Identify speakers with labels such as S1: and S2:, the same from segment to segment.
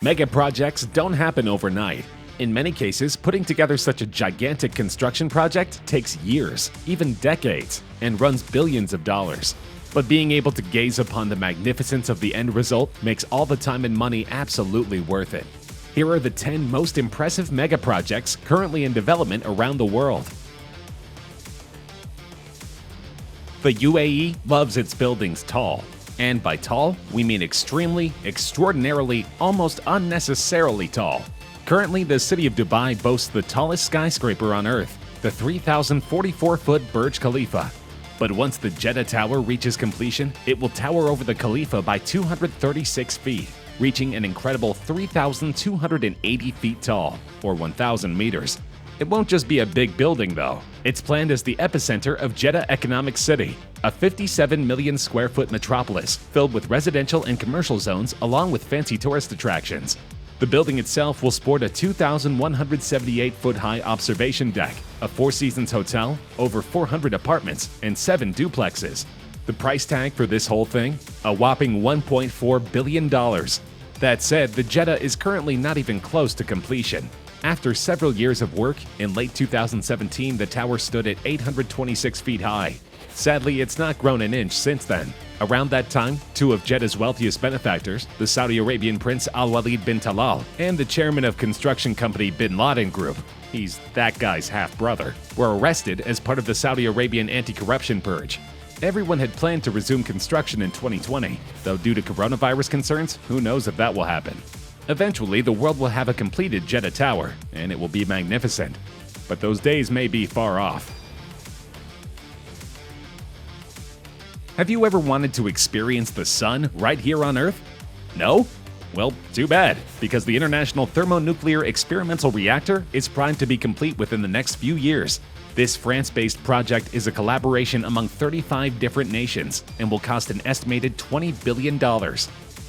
S1: Megaprojects don't happen overnight. In many cases, putting together such a gigantic construction project takes years, even decades, and runs billions of dollars. But being able to gaze upon the magnificence of the end result makes all the time and money absolutely worth it. Here are the 10 most impressive megaprojects currently in development around the world. The UAE loves its buildings tall. And by tall, we mean extremely, extraordinarily, almost unnecessarily tall. Currently, the city of Dubai boasts the tallest skyscraper on Earth, the 3,044-foot Burj Khalifa. But once the Jeddah Tower reaches completion, it will tower over the Khalifa by 236 feet, reaching an incredible 3,280 feet tall, or 1,000 meters. It won't just be a big building, though. It's planned as the epicenter of Jeddah Economic City, a 57 million square foot metropolis filled with residential and commercial zones along with fancy tourist attractions. The building itself will sport a 2,178-foot high observation deck, a Four Seasons hotel, over 400 apartments, and 7 duplexes. The price tag for this whole thing? A whopping $1.4 billion. That said, the Jeddah is currently not even close to completion. After several years of work, in late 2017 the tower stood at 826 feet high. Sadly, it's not grown an inch since then. Around that time, 2 of Jeddah's wealthiest benefactors, the Saudi Arabian Prince Al-Walid bin Talal and the chairman of construction company Bin Laden Group, he's that guy's half-brother, were arrested as part of the Saudi Arabian anti-corruption purge. Everyone had planned to resume construction in 2020, though due to coronavirus concerns, who knows if that will happen. Eventually, the world will have a completed Jeddah Tower, and it will be magnificent. But those days may be far off. Have you ever wanted to experience the sun right here on Earth? No? Well, too bad, because the International Thermonuclear Experimental Reactor is primed to be complete within the next few years. This France-based project is a collaboration among 35 different nations and will cost an estimated $20 billion.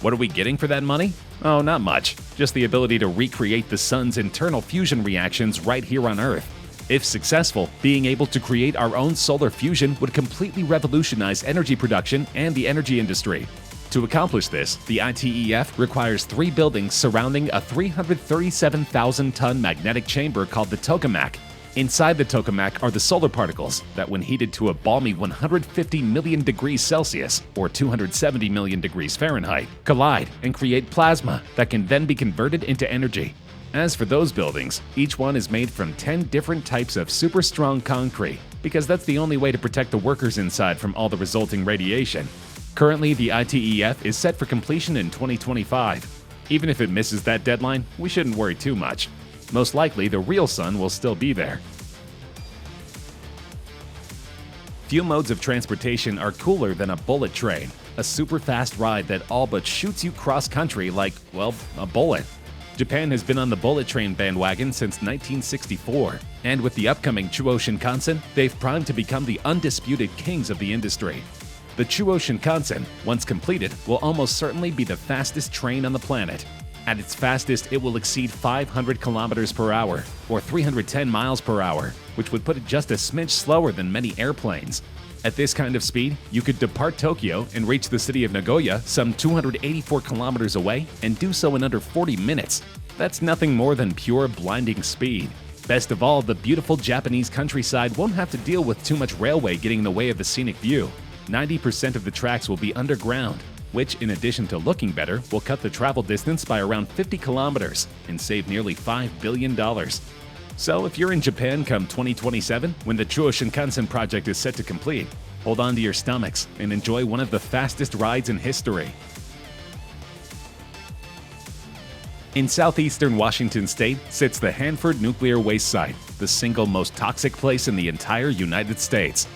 S1: What are we getting for that money? Oh, not much. Just the ability to recreate the sun's internal fusion reactions right here on Earth. If successful, being able to create our own solar fusion would completely revolutionize energy production and the energy industry. To accomplish this, the ITEF requires 3 buildings surrounding a 337,000-ton magnetic chamber called the tokamak. Inside the tokamak are the solar particles that, when heated to a balmy 150 million degrees Celsius or 270 million degrees Fahrenheit, collide and create plasma that can then be converted into energy. As for those buildings, each one is made from 10 different types of super strong concrete, because that's the only way to protect the workers inside from all the resulting radiation. Currently, the ITEF is set for completion in 2025. Even if it misses that deadline, we shouldn't worry too much. Most likely, the real sun will still be there. Few modes of transportation are cooler than a bullet train, a super fast ride that all but shoots you cross-country like, well, a bullet. Japan has been on the bullet train bandwagon since 1964, and with the upcoming Chuo Shinkansen, they've primed to become the undisputed kings of the industry. The Chuo Shinkansen, once completed, will almost certainly be the fastest train on the planet. At its fastest, it will exceed 500 kilometers per hour, or 310 miles per hour, which would put it just a smidge slower than many airplanes. At this kind of speed, you could depart Tokyo and reach the city of Nagoya some 284 kilometers away and do so in under 40 minutes. That's nothing more than pure blinding speed. Best of all, the beautiful Japanese countryside won't have to deal with too much railway getting in the way of the scenic view. 90% of the tracks will be underground, which, in addition to looking better, will cut the travel distance by around 50 kilometers and save nearly $5 billion. So if you're in Japan come 2027, when the Chuo Shinkansen project is set to complete, hold on to your stomachs and enjoy one of the fastest rides in history. In southeastern Washington state sits the Hanford nuclear waste site, the single most toxic place in the entire United States.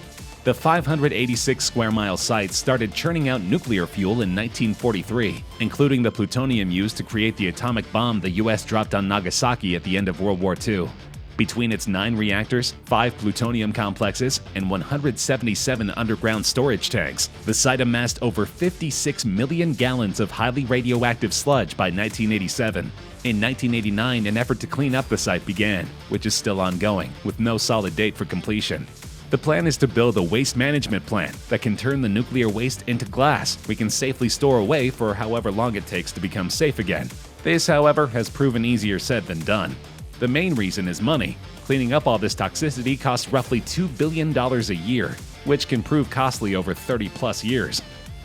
S1: The 586 square mile site started churning out nuclear fuel in 1943, including the plutonium used to create the atomic bomb the US dropped on Nagasaki at the end of World War II. Between its 9 reactors, 5 plutonium complexes, and 177 underground storage tanks, the site amassed over 56 million gallons of highly radioactive sludge by 1987. In 1989, an effort to clean up the site began, which is still ongoing, with no solid date for completion. The plan is to build a waste management plant that can turn the nuclear waste into glass we can safely store away for however long it takes to become safe again. This, however, has proven easier said than done. The main reason is money. Cleaning up all this toxicity costs roughly $2 billion a year, which can prove costly over 30-plus years.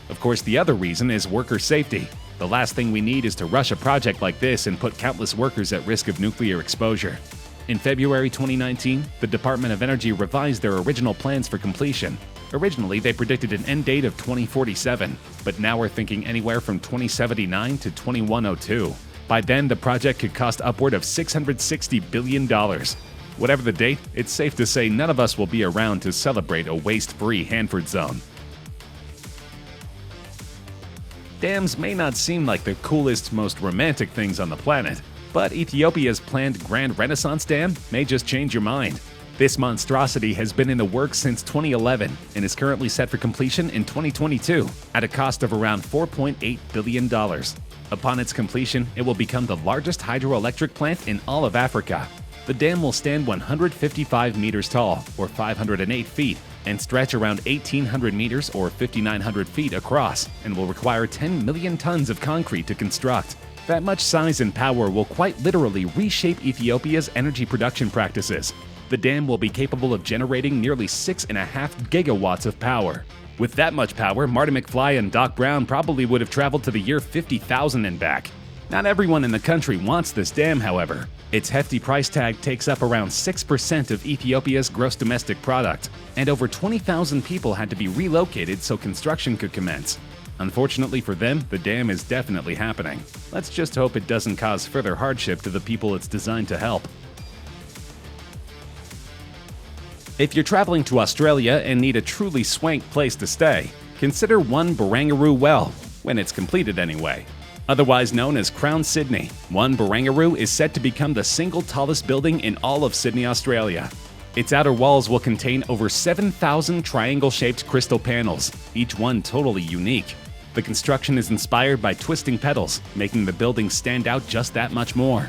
S1: Of course, the other reason is worker safety. The last thing we need is to rush a project like this and put countless workers at risk of nuclear exposure. In February 2019, the Department of Energy revised their original plans for completion. Originally, they predicted an end date of 2047, but now we're thinking anywhere from 2079 to 2102. By then, the project could cost upward of $660 billion. Whatever the date, it's safe to say none of us will be around to celebrate a waste-free Hanford zone. Dams may not seem like the coolest, most romantic things on the planet, but Ethiopia's planned Grand Renaissance Dam may just change your mind. This monstrosity has been in the works since 2011 and is currently set for completion in 2022 at a cost of around $4.8 billion. Upon its completion, it will become the largest hydroelectric plant in all of Africa. The dam will stand 155 meters tall, or 508 feet, and stretch around 1,800 meters, or 5,900 feet across, and will require 10 million tons of concrete to construct. That much size and power will quite literally reshape Ethiopia's energy production practices. The dam will be capable of generating nearly 6.5 gigawatts of power. With that much power, Marty McFly and Doc Brown probably would have traveled to the year 50,000 and back. Not everyone in the country wants this dam, however. Its hefty price tag takes up around 6% of Ethiopia's gross domestic product, and over 20,000 people had to be relocated so construction could commence. Unfortunately for them, the dam is definitely happening. Let's just hope it doesn't cause further hardship to the people it's designed to help. If you're traveling to Australia and need a truly swank place to stay, consider One Barangaroo Well, when it's completed anyway. Otherwise known as Crown Sydney, One Barangaroo is set to become the single tallest building in all of Sydney, Australia. Its outer walls will contain over 7,000 triangle-shaped crystal panels, each one totally unique. The construction is inspired by twisting petals, making the building stand out just that much more.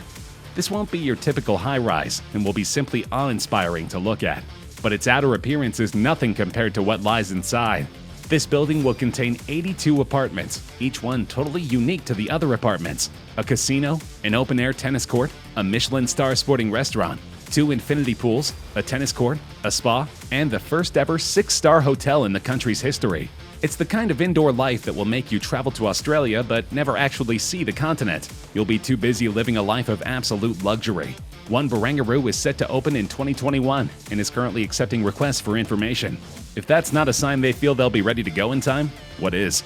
S1: This won't be your typical high-rise and will be simply awe-inspiring to look at. But its outer appearance is nothing compared to what lies inside. This building will contain 82 apartments, each one totally unique to the other apartments. A casino, an open-air tennis court, a Michelin star sporting restaurant, 2 infinity pools, a tennis court, a spa, and the first-ever 6-star hotel in the country's history. It's the kind of indoor life that will make you travel to Australia but never actually see the continent. You'll be too busy living a life of absolute luxury. One Barangaroo is set to open in 2021 and is currently accepting requests for information. If that's not a sign they feel they'll be ready to go in time, what is?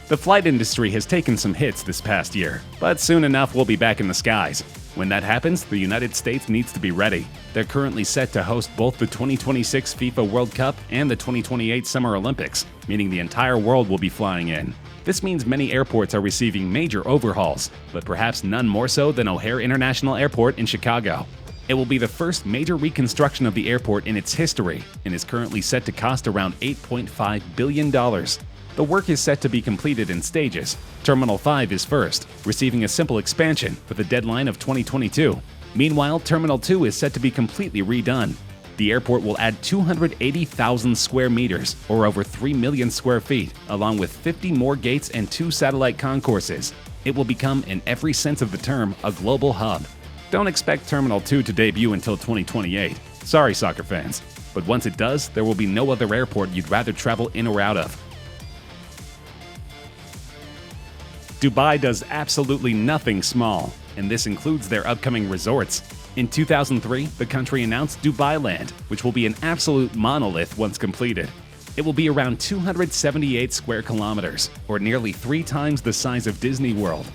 S1: The flight industry has taken some hits this past year, but soon enough we'll be back in the skies. When that happens, the United States needs to be ready. They're currently set to host both the 2026 FIFA World Cup and the 2028 Summer Olympics, meaning the entire world will be flying in. This means many airports are receiving major overhauls, but perhaps none more so than O'Hare International Airport in Chicago. It will be the first major reconstruction of the airport in its history and is currently set to cost around $8.5 billion. The work is set to be completed in stages. Terminal 5 is first, receiving a simple expansion with a deadline of 2022. Meanwhile, Terminal 2 is set to be completely redone. The airport will add 280,000 square meters, or over 3 million square feet, along with 50 more gates and 2 satellite concourses. It will become, in every sense of the term, a global hub. Don't expect Terminal 2 to debut until 2028. Sorry, soccer fans. But once it does, there will be no other airport you'd rather travel in or out of. Dubai does absolutely nothing small, and this includes their upcoming resorts. In 2003, the country announced Dubai Land, which will be an absolute monolith once completed. It will be around 278 square kilometers, or nearly 3 times the size of Disney World.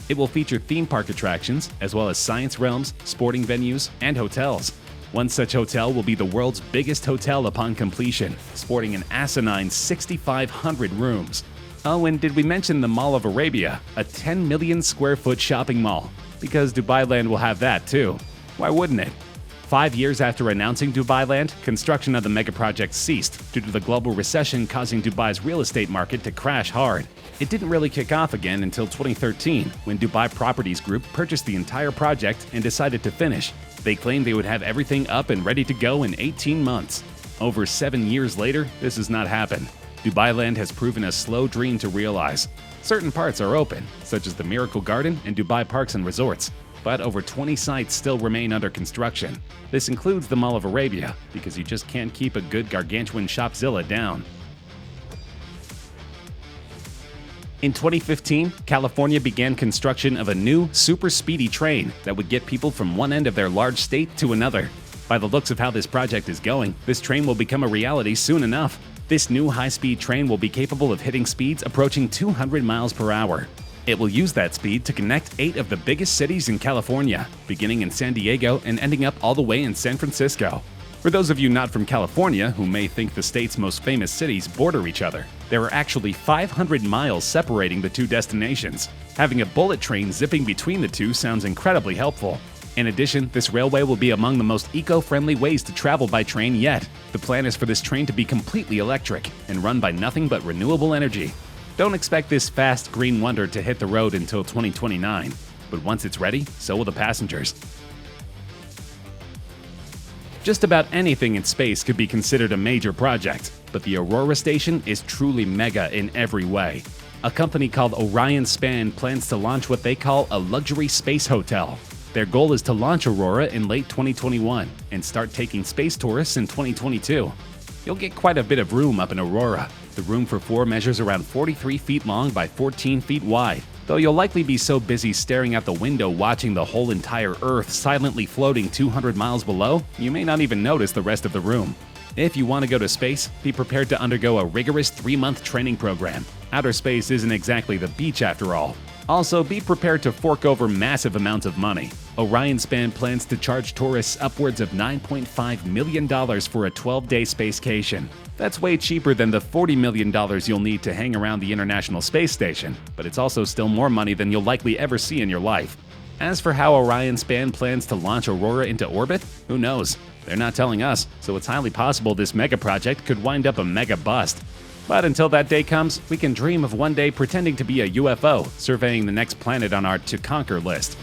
S1: It will feature theme park attractions, as well as science realms, sporting venues, and hotels. One such hotel will be the world's biggest hotel upon completion, sporting an asinine 6,500 rooms. Oh, and did we mention the Mall of Arabia, a 10 million square foot shopping mall? Because Dubai Land will have that too. Why wouldn't it? 5 years after announcing Dubai Land, construction of the Megaprojects ceased due to the global recession causing Dubai's real estate market to crash hard. It didn't really kick off again until 2013, when Dubai Properties Group purchased the entire project and decided to finish. They claimed they would have everything up and ready to go in 18 months. Over 7 years later, this has not happened. Dubai Land has proven a slow dream to realize. Certain parts are open, such as the Miracle Garden and Dubai Parks and Resorts, but over 20 sites still remain under construction. This includes the Mall of Arabia, because you just can't keep a good gargantuan shopzilla down. In 2015, California began construction of a new, super speedy train that would get people from one end of their large state to another. By the looks of how this project is going, this train will become a reality soon enough. This new high-speed train will be capable of hitting speeds approaching 200 miles per hour. It will use that speed to connect 8 of the biggest cities in California, beginning in San Diego and ending up all the way in San Francisco. For those of you not from California who may think the state's most famous cities border each other, there are actually 500 miles separating the two destinations. Having a bullet train zipping between the two sounds incredibly helpful. In addition, this railway will be among the most eco-friendly ways to travel by train yet. The plan is for this train to be completely electric and run by nothing but renewable energy. Don't expect this fast green wonder to hit the road until 2029, but once it's ready, so will the passengers. Just about anything in space could be considered a major project, but the Aurora Station is truly mega in every way. A company called Orion Span plans to launch what they call a luxury space hotel. Their goal is to launch Aurora in late 2021 and start taking space tourists in 2022. You'll get quite a bit of room up in Aurora. The room for 4 measures around 43 feet long by 14 feet wide, though you'll likely be so busy staring out the window watching the whole entire Earth silently floating 200 miles below, you may not even notice the rest of the room. If you want to go to space, be prepared to undergo a rigorous 3-month training program. Outer space isn't exactly the beach after all. Also, be prepared to fork over massive amounts of money. Orion Span plans to charge tourists upwards of $9.5 million for a 12-day spacecation. That's way cheaper than the $40 million you'll need to hang around the International Space Station, but it's also still more money than you'll likely ever see in your life. As for how Orion Span plans to launch Aurora into orbit, who knows? They're not telling us, so it's highly possible this mega project could wind up a mega bust. But until that day comes, we can dream of one day pretending to be a UFO, surveying the next planet on our to-conquer list.